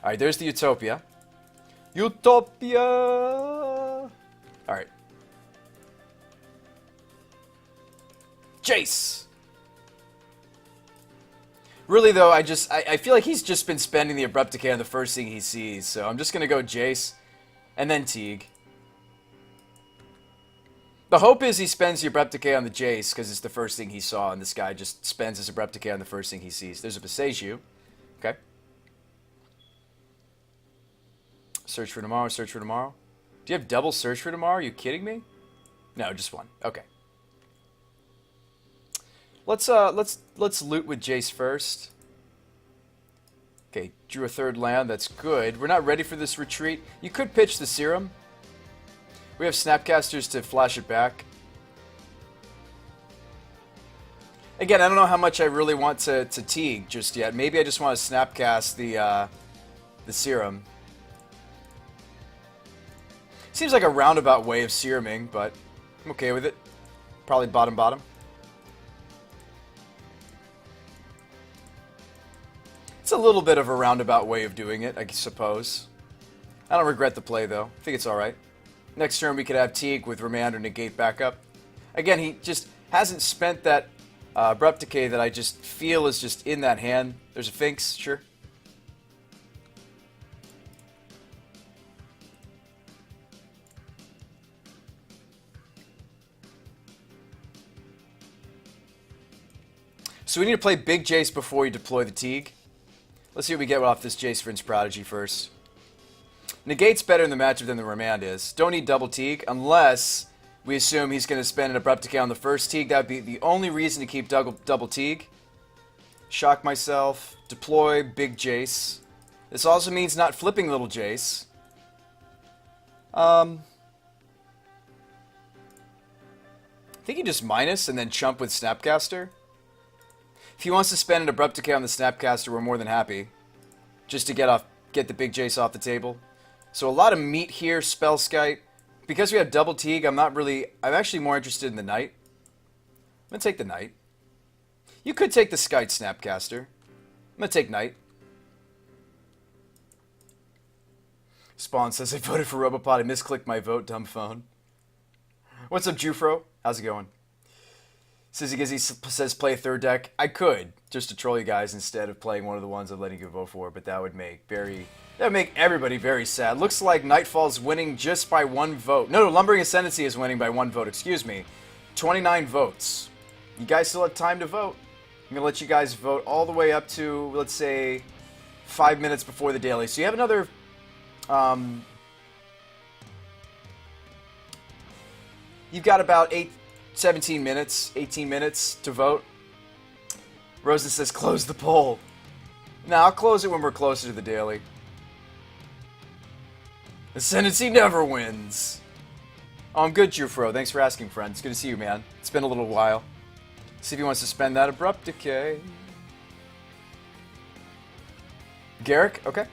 Alright, there's the Utopia. Utopia! Alright. Jace! Really, though, I feel like he's just been spending the Abrupt Decay on the first thing he sees, so I'm just going to go Jace, and then Teague. The hope is he spends the Abrupt Decay on the Jace, because it's the first thing he saw, and this guy just spends his Abrupt Decay on the first thing he sees. There's a Boseiju. Okay. Search for tomorrow, search for tomorrow. Do you have double search for tomorrow? Are you kidding me? No, just one. Okay. Let's loot with Jace first. Okay, drew a third land. That's good. We're not ready for this retreat. You could pitch the Serum. We have Snapcasters to flash it back. Again, I don't know how much I really want to Teague just yet. Maybe I just want to Snapcast the Serum. Seems like a roundabout way of Seruming, but I'm okay with it. Probably bottom. It's a little bit of a roundabout way of doing it, I suppose. I don't regret the play, though. I think it's alright. Next turn, we could have Teague with Remand or Negate backup. Again, he just hasn't spent that Abrupt Decay that I just feel is just in that hand. There's a Finks, sure. So we need to play Big Jace before we deploy the Teague. Let's see what we get off this Jace Prince Prodigy first. Negate's better in the matchup than the Remand is. Don't need double Teague unless we assume he's going to spend an Abrupt Decay on the first Teague. That would be the only reason to keep double Teague. Shock myself. Deploy Big Jace. This also means not flipping Little Jace. I think he just minus and then chump with Snapcaster. If he wants to spend an Abrupt Decay on the Snapcaster, we're more than happy. Just to get the Big Jace off the table. So a lot of meat here, Spell Skite. Because we have double Teague, I'm actually more interested in the Knight. I'm going to take the Knight. You could take the Skite Snapcaster. I'm going to take Knight. Spawn says, I voted for Robopod. I misclicked my vote, dumb phone. What's up, Jufro? How's it going? Sizzy Gizzy says play a third deck. I could, just to troll you guys instead of playing one of the ones I'm letting you vote for, but that would make everybody very sad. Looks like Nightfall's winning just by 1 vote. No, Lumbering Ascendancy is winning by 1 vote, excuse me. 29 votes. You guys still have time to vote. I'm going to let you guys vote all the way up to, let's say, 5 minutes before the daily. So you have another... you've got about 18 minutes to vote. Rosen says, close the poll. Now, I'll close it when we're closer to the daily. Ascendancy never wins. Oh, I'm good, Jufro. Thanks for asking, friend. It's good to see you, man. It's been a little while. See if he wants to spend that Abrupt Decay. Garrick, okay.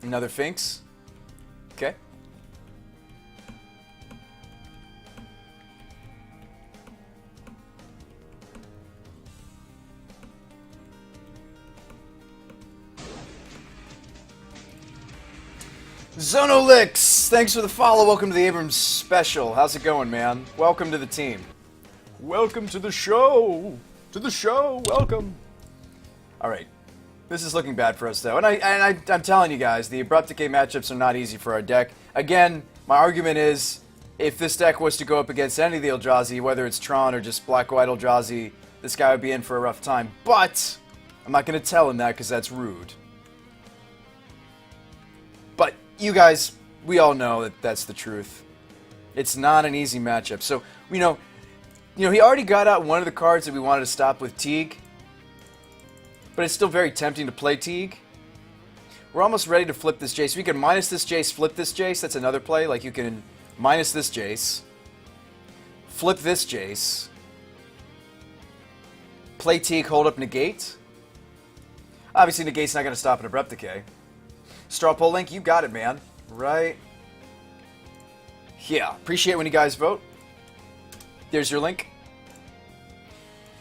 Another Finks. Okay. Zonolix! Thanks for the follow. Welcome to the Abrams special. How's it going, man? Welcome to the team. Welcome to the show! To the show! Welcome! Alright. This is looking bad for us, though. And I'm telling you guys, the Abrupt Decay matchups are not easy for our deck. Again, my argument is, if this deck was to go up against any of the Eldrazi, whether it's Tron or just Black-White Eldrazi, this guy would be in for a rough time. But, I'm not going to tell him that because that's rude. But, you guys, we all know that that's the truth. It's not an easy matchup. So, he already got out one of the cards that we wanted to stop with Teague. But it's still very tempting to play Teague. We're almost ready to flip this Jace. We can minus this Jace, flip this Jace. That's another play. Like, you can minus this Jace. Flip this Jace. Play Teague, hold up Negate. Obviously, negate's not going to stop an abrupt decay. Straw poll link, you got it, man. Right. Yeah, appreciate when you guys vote. There's your link.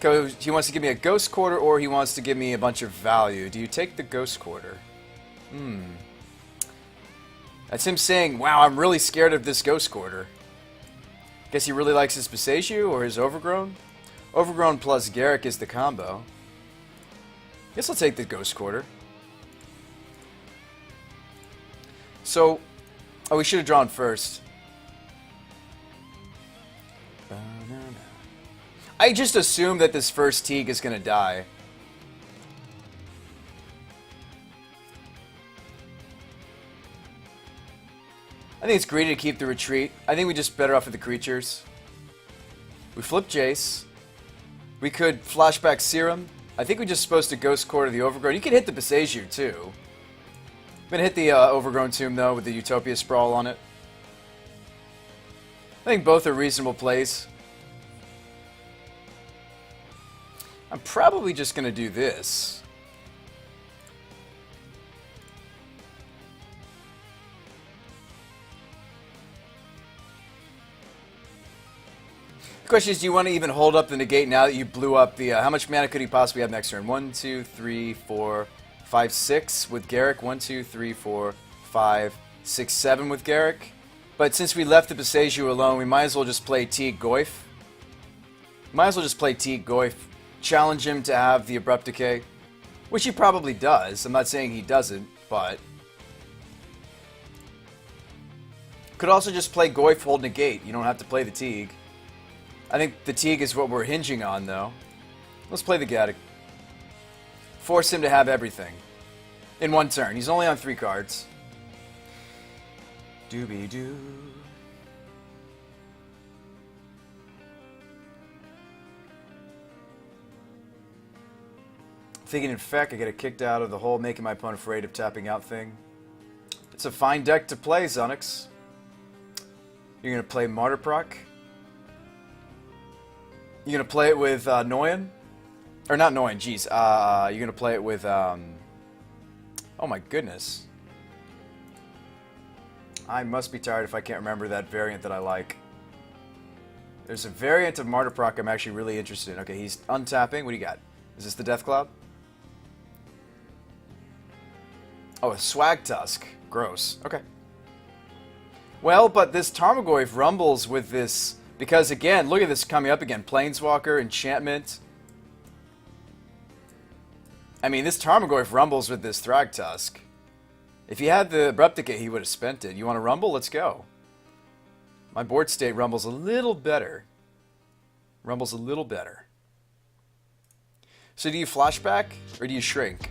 He wants to give me a ghost quarter, or he wants to give me a bunch of value. Do you take the ghost quarter? That's him saying, wow, I'm really scared of this ghost quarter. Guess he really likes his Passagio or his Overgrown? Overgrown plus Garrick is the combo. Guess I'll take the ghost quarter. So, oh, we should have drawn first. I just assume that this first Teague is going to die. I think it's greedy to keep the retreat. I think we just better off with the creatures. We flip Jace. We could flashback Serum. I think we're just supposed to Ghost Quarter the Overgrown. You can hit the Passagio too. I'm going to hit the Overgrown Tomb though with the Utopia Sprawl on it. I think both are reasonable plays. I'm probably just going to do this. The question is, do you want to even hold up the negate now that you blew up the... how much mana could he possibly have next turn? 1, 2, 3, 4, 5, 6 with Garrick. 1, 2, 3, 4, 5, 6, 7 with Garrick. But since we left the Passagio alone, we might as well just play Teague Goyf. Might as well just play Teague Goyf. Challenge him to have the Abrupt Decay. Which he probably does. I'm not saying he doesn't, but... Could also just play Goyf, hold negate. You don't have to play the Teague. I think the Teague is what we're hinging on, though. Let's play the Gaddock. Force him to have everything. In one turn. He's only on 3 cards. Doobie-doo. Thinking Infect, I get it kicked out of the hole, making my opponent afraid of tapping out thing. It's a fine deck to play, Zonix. You're going to play Martyr Proc. You're going to play it with Noyan? Or not Noyan, jeez. You're going to play it with... oh my goodness. I must be tired if I can't remember that variant that I like. There's a variant of Martyr Proc I'm actually really interested in. Okay, he's untapping. What do you got? Is this the Death Cloud? Oh, a Swag Tusk. Gross. Okay. Well, but this Tarmogoyf rumbles with this... Because, again, look at this coming up again. Planeswalker, Enchantment. I mean, this Tarmogoyf rumbles with this Thragtusk. If he had the Abrupt Decay, he would have spent it. You want to rumble? Let's go. My board state rumbles a little better. Rumbles a little better. So do you flashback, or do you shrink?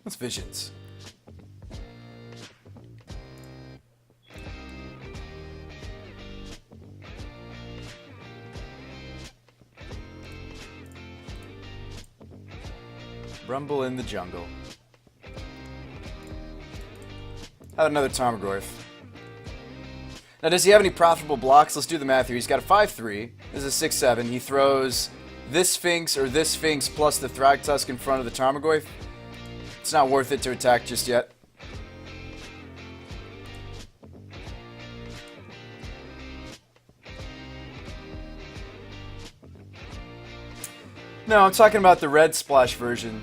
What's Visions? Rumble in the jungle. Have another Tarmogoyf. Now, does he have any profitable blocks? Let's do the math here. He's got a 5-3. This is a 6-7. He throws this Sphinx or this Sphinx plus the Thragtusk in front of the Tarmogoyf. It's not worth it to attack just yet. No, I'm talking about the red splash version.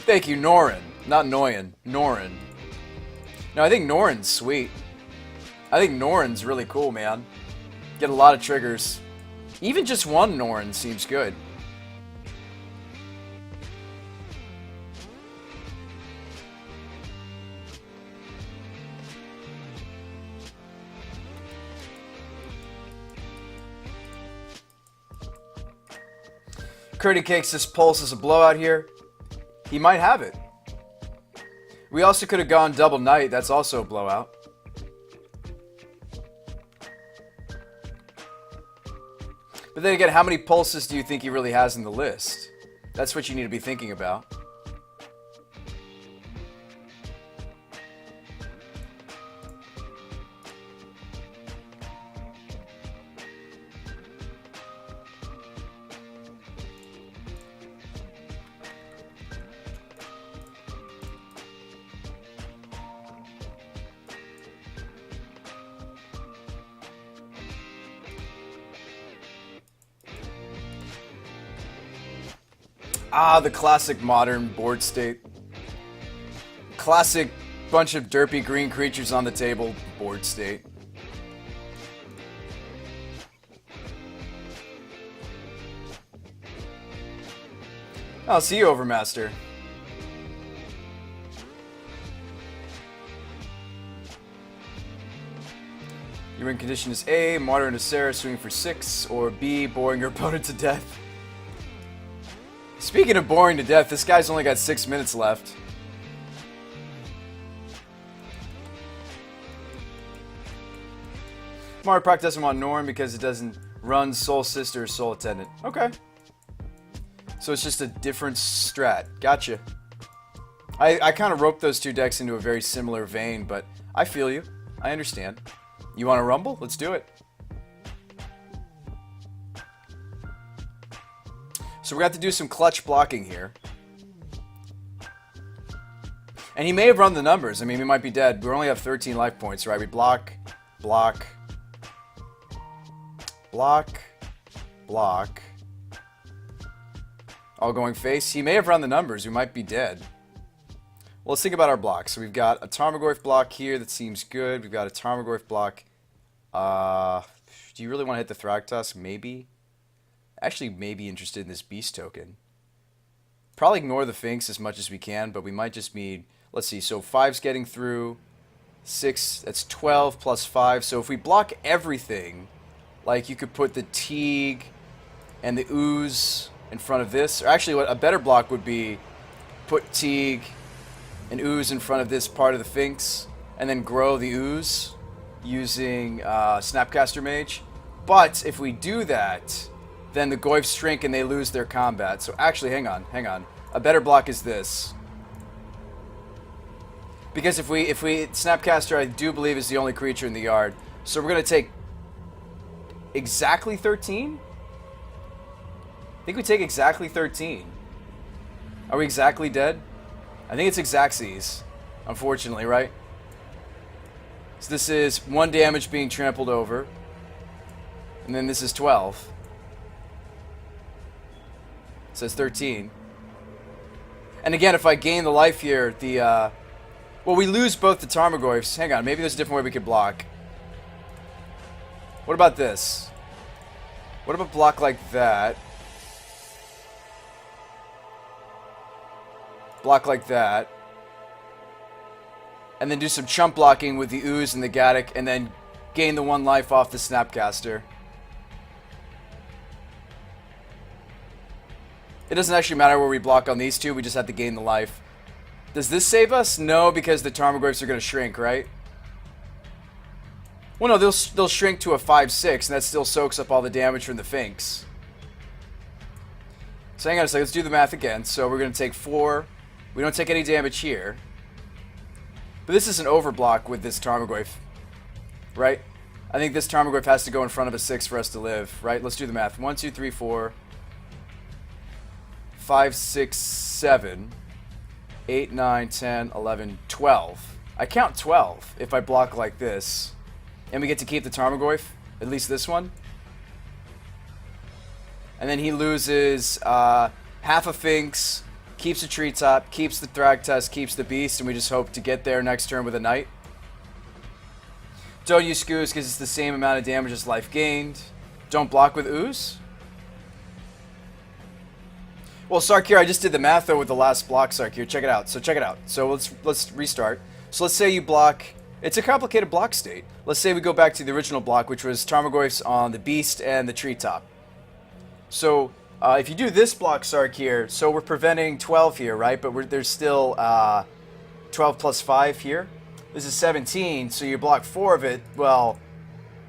Thank you, Norin. Not Noyan. Norin. No, I think Norin's sweet. I think Norin's really cool, man. Get a lot of triggers. Even just one Norin seems good. Curdy Cakes this pulse as a blowout here. He might have it. We also could have gone double knight. That's also a blowout. But then again, how many pulses do you think he really has in the list? That's what you need to be thinking about. Ah, the classic modern board state. Classic bunch of derpy green creatures on the table board state. I'll see you, Overmaster. Your win condition is A, Modern Sarah swinging for 6, or B, boring your opponent to death. Speaking of boring to death, this guy's only got 6 minutes left. Mario Proc doesn't want Norn because it doesn't run Soul Sister or Soul Attendant. Okay. So it's just a different strat. Gotcha. I kind of roped those two decks into a very similar vein, but I feel you. I understand. You want to rumble? Let's do it. So we're going to have to do some clutch blocking here. And he may have run the numbers. I mean, we might be dead. We only have 13 life points, right? We block, block, block, block. All going face. He may have run the numbers. We might be dead. Well, let's think about our blocks. So we've got a Tarmogoyf block here that seems good. We've got a Tarmogoyf block. Do you really want to hit the Thragtusk? Maybe. Actually, maybe interested in this Beast token. Probably ignore the Finks as much as we can, but we might just need... Let's see. So 5's getting through. 6, that's 12 plus 5. So if we block everything, like you could put the Teague and the Ooze in front of this. Or actually, what a better block would be put Teague and Ooze in front of this part of the Finks, and then grow the Ooze using Snapcaster Mage. But if we do that, then the Goyfs shrink and they lose their combat. So actually, hang on. A better block is this. Because if we Snapcaster, I do believe, is the only creature in the yard. So we're going to take exactly 13? I think we take exactly 13. Are we exactly dead? I think it's Exactsies, unfortunately, right? So this is 1 damage being trampled over. And then this is 12. It says 13. And again, if I gain the life here, the... well, we lose both the Tarmogoyfs. Hang on, maybe there's a different way we could block. What about this? What about block like that? Block like that. And then do some chump blocking with the Ooze and the Gaddock, and then gain the 1 life off the Snapcaster. It doesn't actually matter where we block on these two, we just have to gain the life. Does this save us? No, because the Tarmogoyfs are going to shrink, right? Well, no, they'll shrink to a 5-6, and that still soaks up all the damage from the Finks. So hang on a second, let's do the math again. So we're going to take 4. We don't take any damage here. But this is an overblock with this Tarmogoyf, right? I think this Tarmogoyf has to go in front of a 6 for us to live, right? Let's do the math. 1, 2, 3, 4, 5, 6, 7, 8, 9, 10, 11, 12. I count 12 if I block like this. And we get to keep the Tarmogoyf, at least this one. And then he loses half a Finks, keeps the Treetop, keeps the Thragtusk, keeps the Beast, and we just hope to get there next turn with a Knight. Don't use Skoos because it's the same amount of damage as life gained. Don't block with Ooze. Well, Sarkir, I just did the math though with the last block, Sarkir. Check it out. So check it out. So let's restart. So let's say you block. It's a complicated block state. Let's say we go back to the original block, which was Tarmogoyfs on the Beast and the Treetop. So if you do this block, Sarkir, so we're preventing 12 here, right? But there's still 12 plus 5 here. This is 17, so you block 4 of it. Well,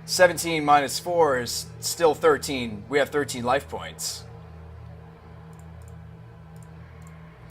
17 minus 4 is still 13. We have 13 life points.